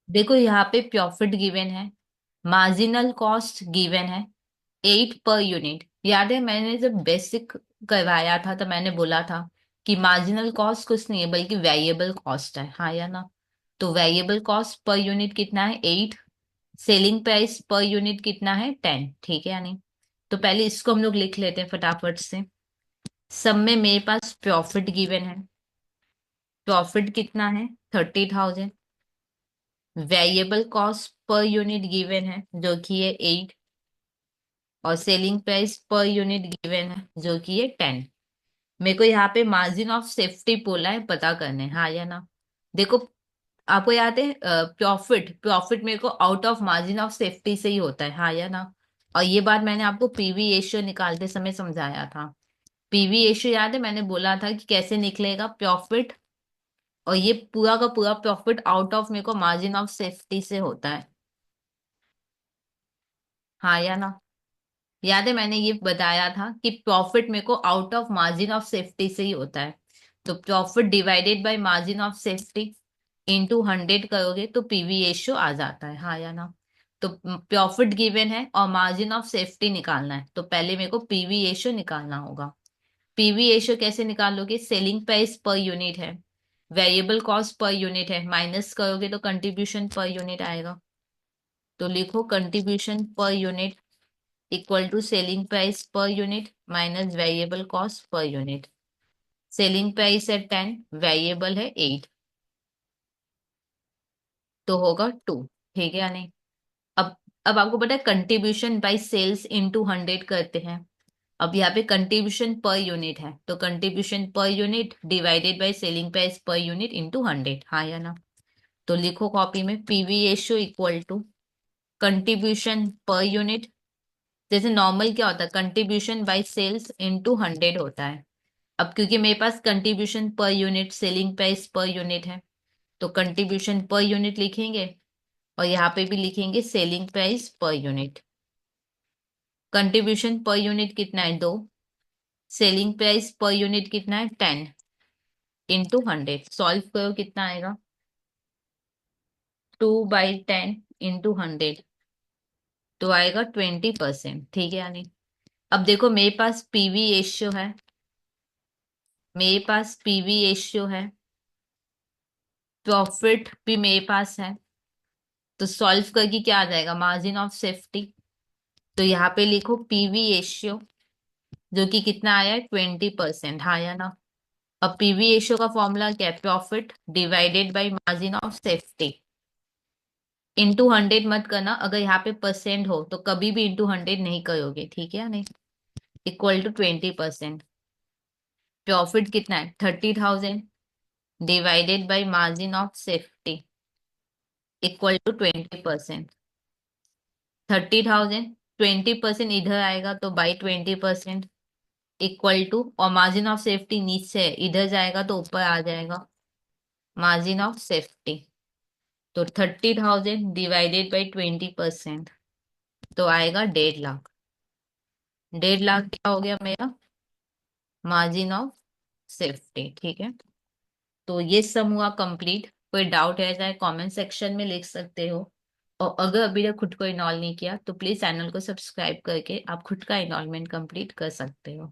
देखो यहाँ पे प्रॉफिट गिवन है, मार्जिनल कॉस्ट गिवन है 8 पर यूनिट। याद है मैंने जब बेसिक करवाया था तो मैंने बोला था कि मार्जिनल कॉस्ट कुछ नहीं है बल्कि वेरिएबल कॉस्ट है, हाँ या ना। तो वेरिएबल कॉस्ट पर यूनिट कितना है 8, सेलिंग प्राइस पर यूनिट कितना है 10, ठीक है या नहीं। तो पहले इसको हम लोग लिख लेते हैं फटाफट से। सब में मेरे पास प्रॉफिट गिवन है, प्रॉफिट कितना है 30,000। Variable cost per unit given है जो कि है 8, और selling price per unit given है जो कि है 10। मेरे को यहाँ पे मार्जिन ऑफ सेफ्टी बोला है पता करने, हाँ या ना। देखो आपको याद है प्रॉफिट प्रॉफिट मेरे को out of margin of safety से ही होता है, हाँ या ना। और ये बात मैंने आपको पीवी रेशियो निकालते समय समझाया था। पीवी रेशियो याद है मैंने बोला था कि कैसे निकलेगा प्रॉफिट, और ये पूरा का पूरा प्रॉफिट आउट ऑफ मेरे को मार्जिन ऑफ सेफ्टी से होता है, हाँ या ना। याद है मैंने ये बताया था कि प्रॉफिट मेरे को out of margin of safety से ही होता है। तो profit divided by margin of safety into 100 करोगे तो पीवी रेशियो आ जाता है, हाँ या ना। तो प्रॉफिट गिवन है और मार्जिन ऑफ सेफ्टी निकालना है, तो पहले मेरे को पीवी रेशियो निकालना होगा। पीवी रेशियो कैसे निकालोगे, सेलिंग प्राइस पर यूनिट है, वेरिएबल कॉस्ट पर यूनिट है, माइनस करोगे तो कंट्रीब्यूशन पर यूनिट आएगा। तो लिखो contribution per unit equal to selling price per unit minus variable cost per unit. Selling price है 10, वेरिएबल है 8, तो होगा 2, ठीक है या नहीं। अब आपको पता है कंट्रीब्यूशन बाय सेल्स इनटू 100 करते हैं। अब यहाँ पे कंट्रीब्यूशन पर यूनिट है तो contribution per unit divided by selling price per unit into 100, हाँ या ना। तो लिखो कॉपी में PV ratio equal to contribution per unit. जैसे नॉर्मल क्या होता है कंट्रीब्यूशन बाय सेल्स इनटू 100 होता है। अब क्योंकि मेरे पास contribution per unit selling price per unit है, तो कंट्रीब्यूशन पर यूनिट लिखेंगे और यहाँ पे भी लिखेंगे selling price per unit. Contribution per unit कितना है 2, सेलिंग प्राइस पर यूनिट कितना है 10 इंटू 100। सॉल्व करो कितना आएगा, 2/10 इंटू 100, तो आएगा 20%, ठीक है यानी। अब देखो मेरे पास पीवी रेशियो है, मेरे पास पीवी रेशियो है, प्रॉफिट भी मेरे पास है। तो सॉल्व करके क्या आ जाएगा, मार्जिन ऑफ सेफ्टी। तो यहाँ पे लिखो पीवी रेशियो जो कि कितना आया है 20%, हाँ या ना। अब पीवी रेशियो का फॉर्मूला क्या है, profit divided by margin of safety. Into 100 मत करना, अगर यहाँ पे परसेंट हो तो कभी भी इंटू 100 नहीं करोगे, ठीक है या नहीं। Equal to 20%। प्रॉफिट कितना है 30,000 divided by margin of safety equal to 20%। 30,000 20% इधर आएगा तो बाई 20% इक्वल टू, और मार्जिन ऑफ सेफ्टी नीचे है इधर जाएगा तो ऊपर आ जाएगा मार्जिन ऑफ सेफ्टी। तो 30,000 डिवाइडेड बाई 20% तो आएगा 1.5 लाख। 1.5 लाख क्या हो गया मेरा मार्जिन ऑफ सेफ्टी, ठीक है। तो ये सम हुआ कंप्लीट। कोई डाउट है चाहे कमेंट सेक्शन में लिख सकते हो। और अगर अभी तक खुद को इनरोल नहीं किया तो प्लीज चैनल को सब्सक्राइब करके आप खुद का इनरोलमेंट कंप्लीट कर सकते हो।